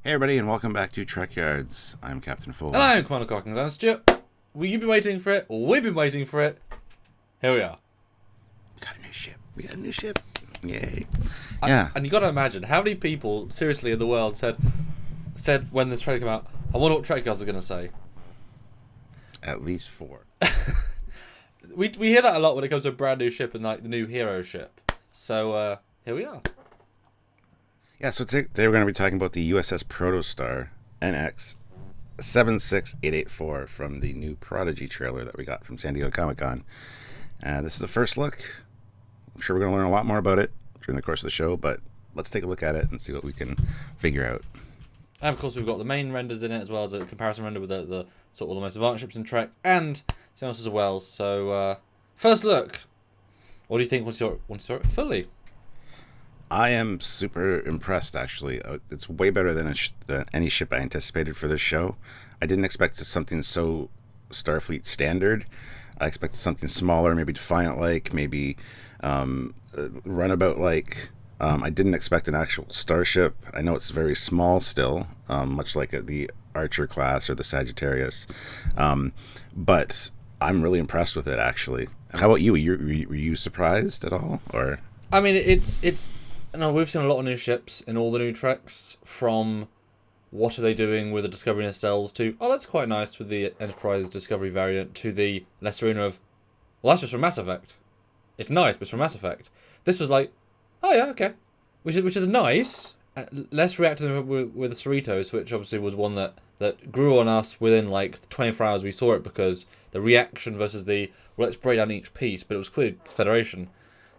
Hey everybody, and welcome back to Trekyards. I'm Captain Foley. And I'm Commander Cockins. I'm Stuart. You've been waiting for it. We've been waiting for it. Here we are. We got a new ship. Yay. And you got to imagine how many people, seriously, in the world said when this trailer came out, I wonder what Trekyards are going to say. At least 4. We hear that a lot when it comes to a brand new ship and like the new hero ship. So here we are. Yeah, so today we're going to be talking about the USS Protostar NX 76884 from the new Prodigy trailer that we got from San Diego Comic-Con. This is the first look. I'm sure we're going to learn a lot more about it during the course of the show, but let's take a look at it and see what we can figure out. And of course we've got the main renders in it, as well as a comparison render with the sort of the most advanced ships in Trek, and something else as well. So first look, what do you think once you saw it fully? I am super impressed, actually. It's way better than any ship I anticipated for this show. I didn't expect something so Starfleet standard. I expected something smaller, maybe Defiant-like, maybe Runabout-like. I didn't expect an actual starship. I know it's very small still, much like the Archer class or the Sagittarius. But I'm really impressed with it, actually. How about you? Were you surprised at all? Or I mean, it's. No, we've seen a lot of new ships in all the new Treks, from what are they doing with the Discovery nacelles to, oh, that's quite nice with the Enterprise Discovery variant, to the less arena of, well, that's just from Mass Effect. It's nice, but it's from Mass Effect. This was like, oh yeah, okay. Which is nice, less reactive with the Cerritos, which obviously was one that grew on us within like 24 hours we saw it, because the reaction versus the, well, let's break down each piece, but it was clearly Federation.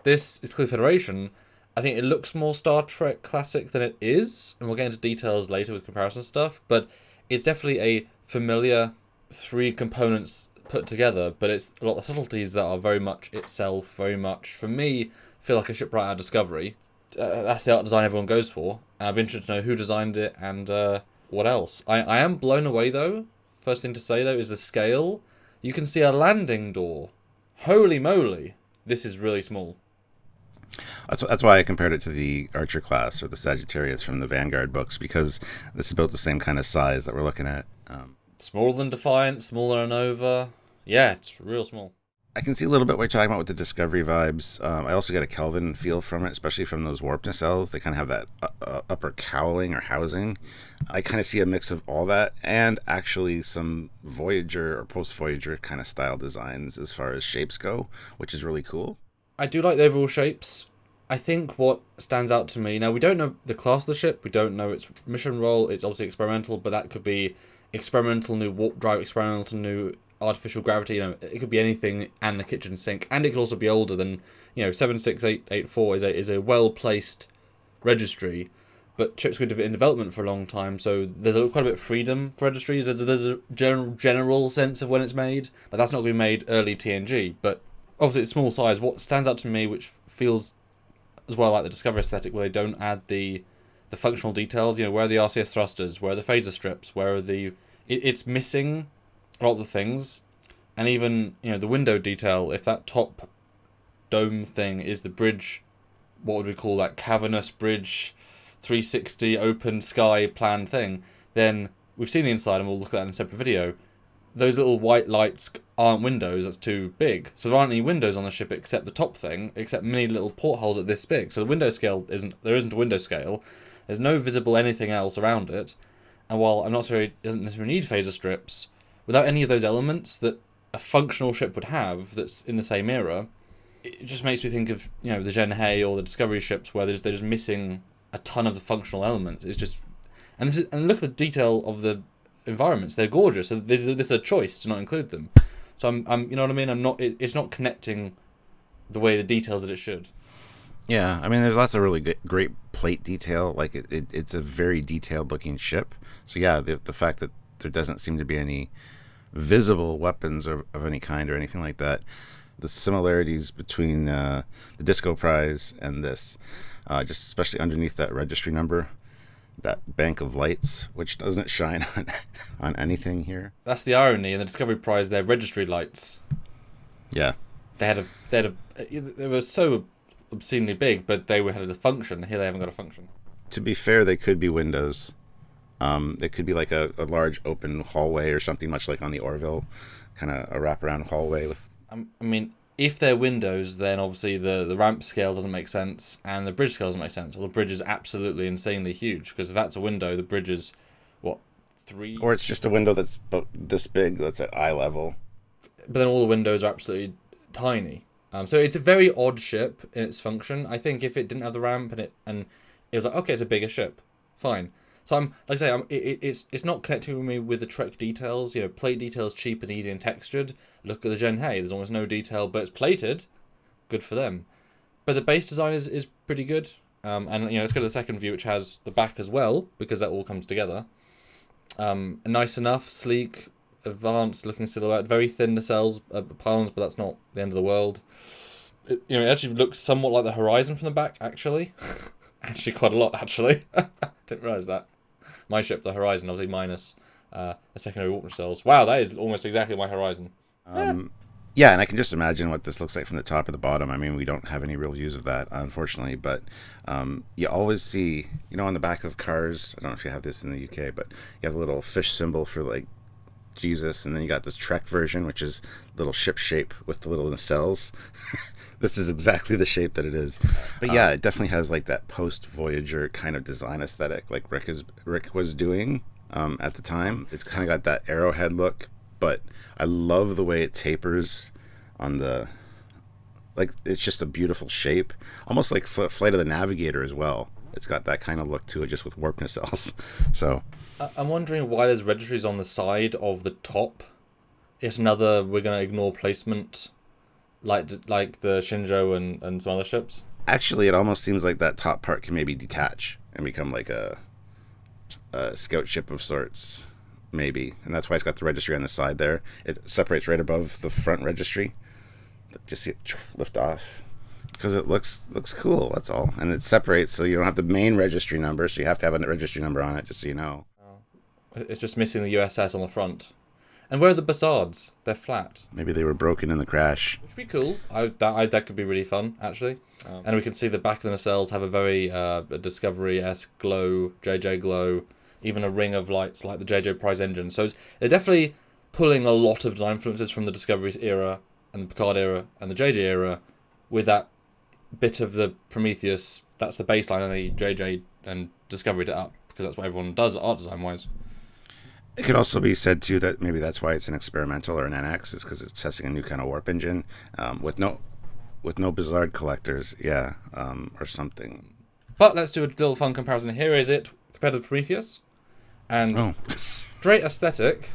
This is clearly Federation. I think it looks more Star Trek classic than it is, and we'll get into details later with comparison stuff, but it's definitely a familiar 3 components put together, but it's a lot of subtleties that are very much itself, very much, for me, feel like a ship right out of Discovery. That's the art design everyone goes for, and I'd be interested to know who designed it and what else. I am blown away, though. First thing to say, though, is the scale. You can see a landing door. Holy moly, this is really small. That's why I compared it to the Archer class or the Sagittarius from the Vanguard books, because this is about the same kind of size that we're looking at. Smaller than Defiant, smaller than Nova. Yeah, it's real small. I can see a little bit what you're talking about with the Discovery vibes. I also get a Kelvin feel from it, especially from those warp nacelles. They kind of have that upper cowling or housing. I kind of see a mix of all that and actually some Voyager or post-Voyager kind of style designs as far as shapes go, which is really cool. I do like the overall shapes. I think what stands out to me, now we don't know the class of the ship, we don't know its mission role, it's obviously experimental, but that could be experimental new warp drive, experimental new artificial gravity, it could be anything, and the kitchen sink, and it could also be older than, 76884 is a well-placed registry, but ships could have been in development for a long time, so there's quite a bit of freedom for registries. There's a general sense of when it's made, but that's not going to be made early TNG, but obviously it's small size. What stands out to me, which feels as well like the Discovery aesthetic, where they don't add the functional details, where are the RCS thrusters, where are the phaser strips, where are it's missing a lot of the things, and even, the window detail, if that top dome thing is the bridge, what would we call that, cavernous bridge, 360 open sky plan thing, then we've seen the inside and we'll look at that in a separate video. Those little white lights aren't windows, that's too big. So there aren't any windows on the ship except the top thing, except many little portholes at this big. So the window scale isn't a window scale. There's no visible anything else around it. And while it doesn't necessarily need phaser strips, without any of those elements that a functional ship would have that's in the same era, it just makes me think of, the Zhenhe or the Discovery ships where they're just missing a ton of the functional elements. It's just, and look at the detail of the environments, they're gorgeous, so this is a choice to not include them. So I'm you know what I mean, it's not connecting the way the details that it should. Yeah, I mean, there's lots of really great plate detail. Like it's a very detailed looking ship. So yeah, the fact that there doesn't seem to be any visible weapons of any kind or anything like that, the similarities between the Disco Prize and this, just especially underneath that registry number, that bank of lights, which doesn't shine on anything here. That's the irony. In the Discovery Prize, they're registry lights. Yeah. They were so obscenely big, but they had a function. Here they haven't got a function. To be fair, they could be windows. It could be like a large open hallway or something, much like on the Orville, kind of a wraparound hallway with. I mean, if they're windows, then obviously the ramp scale doesn't make sense, and the bridge scale doesn't make sense. Well, the bridge is absolutely insanely huge, because if that's a window, the bridge is, what, 3? Or it's just a window that's about this big, that's at eye level. But then all the windows are absolutely tiny. So it's a very odd ship in its function. I think if it didn't have the ramp and it was like, okay, it's a bigger ship, fine. So I'm like I say, it's not connecting me with the Trek details. You know, plate details cheap and easy and textured. Look at the Gen Hey, there's almost no detail, but it's plated. Good for them. But the base design is pretty good. And let's go to the second view, which has the back as well, because that all comes together. Nice enough, sleek, advanced looking silhouette. Very thin nacelles, pylons, but that's not the end of the world. It actually looks somewhat like the Horizon from the back, actually. Actually, quite a lot, actually. Didn't realise that. My ship, the Horizon, obviously minus the secondary warp nacelles. Wow, that is almost exactly my Horizon. Yeah, and I can just imagine what this looks like from the top to the bottom. I mean, we don't have any real views of that, unfortunately, but you always see, on the back of cars, I don't know if you have this in the UK, but you have a little fish symbol for, like, Jesus, and then you got this Trek version, which is little ship shape with the little nacelles. This is exactly the shape that it is. But yeah, it definitely has, like, that post-Voyager kind of design aesthetic, like Rick was doing at the time. It's kind of got that arrowhead look, but I love the way it tapers on the, like, it's just a beautiful shape, almost like Flight of the Navigator as well. It's got that kind of look to it, just with warp nacelles. So I'm wondering why there's registries on the side of the top. Yet another we're gonna ignore placement, like the Shinjo and some other ships. Actually, it almost seems like that top part can maybe detach and become like a scout ship of sorts. Maybe, and that's why it's got the registry on the side there. It separates right above the front registry. Just see it lift off because it looks cool. That's all, and it separates so you don't have the main registry number. So you have to have a registry number on it, just so you know. It's just missing the USS on the front. And where are the Bassards? They're flat. Maybe they were broken in the crash. Which would be cool. That could be really fun, actually. And we can see the back of the nacelles have a very Discovery-esque glow, JJ glow. Even a ring of lights like the JJ Prize engine. So they're definitely pulling a lot of design influences from the Discovery era and the Picard era and the JJ era with that bit of the Prometheus. That's the baseline, and the JJ and Discovery it up because that's what everyone does art design-wise. It could also be said, too, that maybe that's why it's an experimental or an NX, is because it's testing a new kind of warp engine with no Blizzard collectors, or something. But let's do a little fun comparison. Here is it compared to the Prometheus. And straight aesthetic.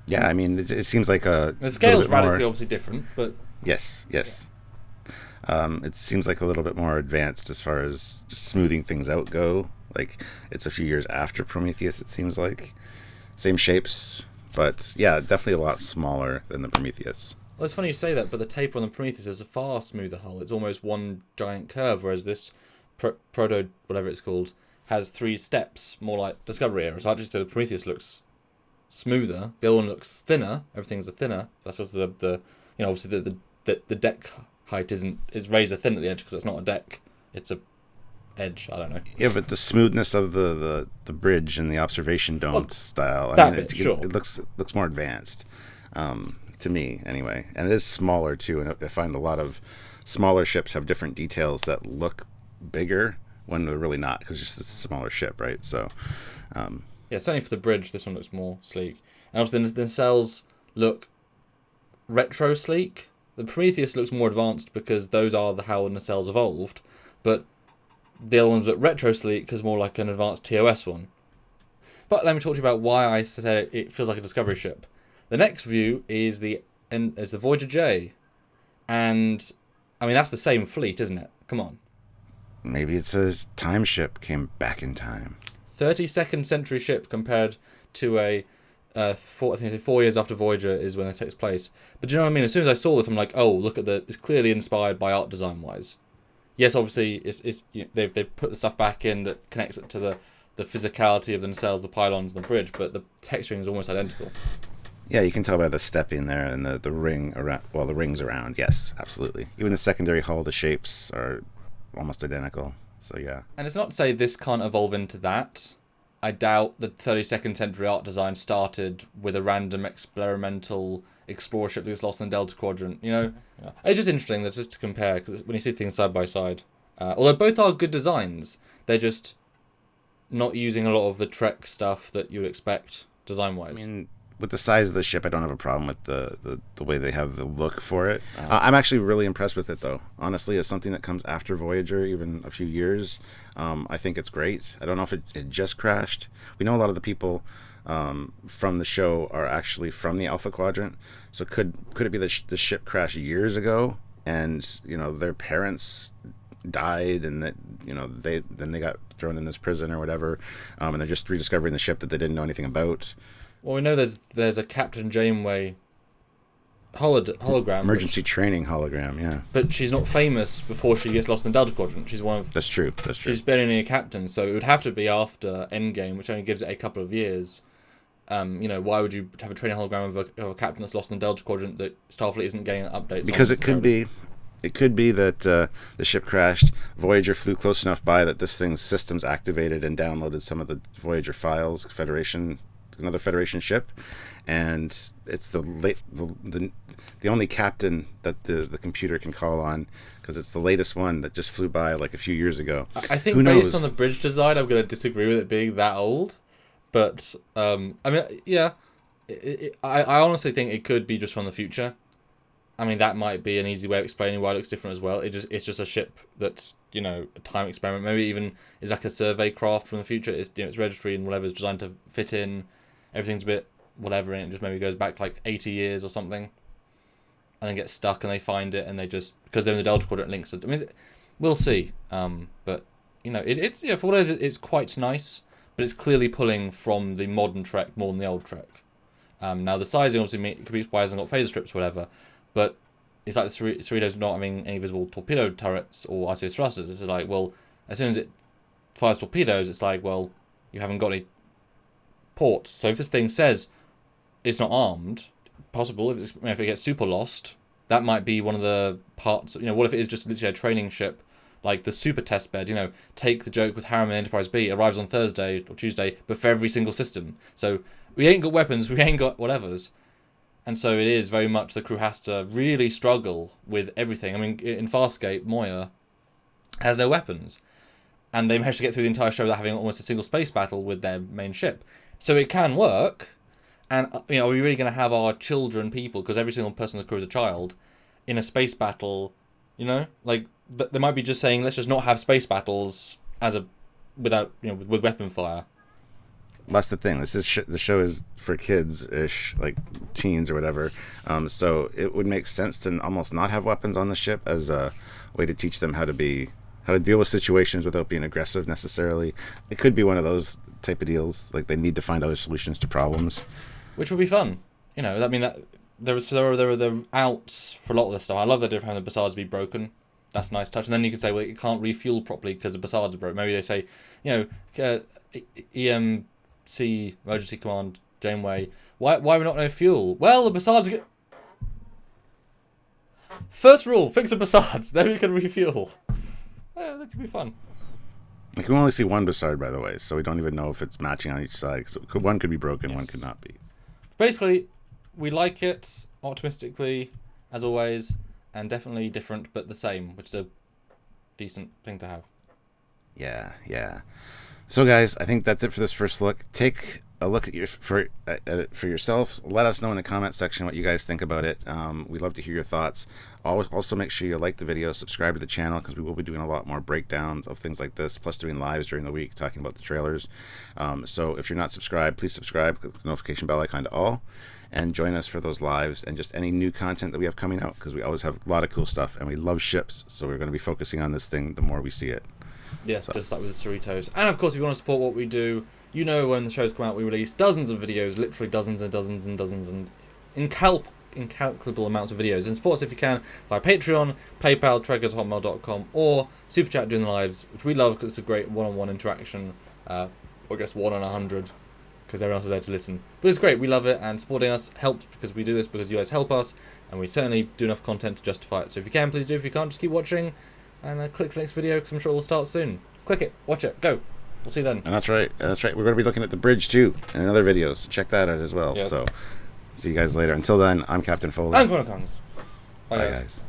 Yeah, I mean, it seems like the scale's radically obviously different, but yes. It seems like a little bit more advanced as far as just smoothing things out go. Like, it's a few years after Prometheus, it seems like. Same shapes, but yeah, definitely a lot smaller than the Prometheus. Well, it's funny you say that, but the taper on the Prometheus is a far smoother hull. It's almost one giant curve, whereas this Proto, whatever it's called, has 3 steps, more like Discovery era. So I just say the Prometheus looks smoother. The other one looks thinner. Everything's thinner. That's just obviously the deck height is razor thin at the edge because it's not a deck. It's a edge. I don't know. Yeah, but the smoothness of the bridge and the observation dome style. It looks more advanced to me anyway, and it is smaller too. And I find a lot of smaller ships have different details that look bigger when they're really not, because it's just a smaller ship, right? So, certainly for the bridge, this one looks more sleek. And obviously the nacelles look retro sleek. The Prometheus looks more advanced because those are how the nacelles evolved, but the other ones look retro sleek because more like an advanced TOS one. But let me talk to you about why I said it feels like a Discovery ship. The next view is the Voyager J, and I mean that's the same fleet, isn't it? Come on. Maybe it's a time ship, came back in time. 32nd century ship compared to I think 4 years after Voyager is when it takes place. But do you know what I mean? As soon as I saw this, I'm like, oh, look at it's clearly inspired by art design wise. Yes, obviously, they've put the stuff back in that connects it to the physicality of the nacelles, the pylons, and the bridge, but the texturing is almost identical. Yeah, you can tell by the stepping there and the ring around. Well, the rings around, yes, absolutely. Even the secondary hull, the shapes are almost identical. So yeah. And it's not to say this can't evolve into that. I doubt the 32nd century art design started with a random experimental explorer ship that gets lost in the Delta Quadrant. You know, it's just interesting that just to compare, because when you see things side by side, although both are good designs, they're just not using a lot of the Trek stuff that you would expect design wise. I mean, with the size of the ship, I don't have a problem with the way they have the look for it. I'm actually really impressed with it, though. Honestly, as something that comes after Voyager, even a few years, I think it's great. I don't know if it just crashed. We know a lot of the people from the show are actually from the Alpha Quadrant. So could it be the ship crashed years ago, and their parents died, and that they got thrown in this prison or whatever, and they're just rediscovering the ship that they didn't know anything about. Well, we know there's a Captain Janeway hologram. Emergency training hologram, yeah. But she's not famous before she gets lost in the Delta Quadrant. She's one of... That's true. She's barely a captain, so it would have to be after Endgame, which only gives it a couple of years. Why would you have a training hologram of a captain that's lost in the Delta Quadrant that Starfleet isn't getting updates because on? It could be that the ship crashed. Voyager flew close enough by that this thing's systems activated and downloaded some of the Voyager files. Another Federation ship, and it's the only captain that the computer can call on, because it's the latest one that just flew by like a few years ago. I think based on the bridge design, I'm going to disagree with it being that old, but I honestly think it could be just from the future. I mean, that might be an easy way of explaining why it looks different as well. It's just a ship that's a time experiment. Maybe even is like a survey craft from the future. It's registry and whatever is designed to fit in. Everything's a bit whatever, and it just maybe goes back like 80 years or something, and then gets stuck, and they find it, and they just, because they're in the Delta Quadrant, links it. I mean, we'll see. But it's for what it is, it's quite nice, but it's clearly pulling from the modern Trek more than the old Trek. Now the sizing obviously could be why it hasn't got phaser strips or whatever, but it's like the Cerritos not having any visible torpedo turrets or ICS thrusters. It's like, well, as soon as it fires torpedoes, it's like, well, you haven't got any ports. So if this thing says it's not armed, possible if it gets super lost, that might be one of the parts. What if it is just literally a training ship, like the super test bed? Take the joke with Harriman Enterprise B arrives on Thursday or Tuesday, but for every single system. So we ain't got weapons, we ain't got whatevers, and so it is very much the crew has to really struggle with everything. I mean, in Farscape, Moya has no weapons, and they managed to get through the entire show without having almost a single space battle with their main ship. So it can work, and are we really going to have our children, people, because every single person on the crew is a child, in a space battle? Like they might be just saying, let's just not have space battles without with weapon fire. That's the thing. The show is for kids-ish, like teens or whatever. So it would make sense to almost not have weapons on the ship as a way to teach them how to deal with situations without being aggressive necessarily. It could be one of those type of deals, like they need to find other solutions to problems, which would be fun. I mean, that there are the outs for a lot of this stuff. I love the idea of having the Bassards be broken. That's a nice touch. And then you can say, well, it can't refuel properly because the Bassards are broken. Maybe they say, EMC emergency command Janeway, why are we not no fuel? Well, the Bassards get... First rule, fix the Bassards, then we can refuel. Yeah, that could be fun. We can only see one Bassard, by the way, so we don't even know if it's matching on each side. So one could be broken, yes. One could not be. Basically, we like it optimistically, as always, and definitely different, but the same, which is a decent thing to have. Yeah. So, guys, I think that's it for this first look. Take a look at for yourselves. Let us know in the comment section what you guys think about it. We'd love to hear your thoughts. Also, make sure you like the video, subscribe to the channel, because we will be doing a lot more breakdowns of things like this, plus doing lives during the week talking about the trailers. So if you're not subscribed, please subscribe, click the notification bell icon to all, and join us for those lives and just any new content that we have coming out, because we always have a lot of cool stuff, and we love ships, so we're going to be focusing on this thing the more we see it. Yes, just like with the Cerritos. And of course, if you want to support what we do, when the shows come out, we release dozens of videos, literally dozens and dozens and dozens, and incalculable amounts of videos. And support us if you can via Patreon, PayPal, Trekyards@hotmail.com, or Super Chat during the lives, which we love because it's a great one-on-one interaction. Or I guess 1 on 100, because everyone else is there to listen. But it's great, we love it, and supporting us helps because we do this because you guys help us, and we certainly do enough content to justify it. So if you can, please do. If you can't, just keep watching, and click the next video because I'm sure it will start soon. Click it, watch it, go. We'll see you then. And that's right. That's right. We're going to be looking at the bridge too in another video. So check that out as well. Yes. So see you guys later. Until then, I'm Captain Foley. I'm Kongs. Bye, guys.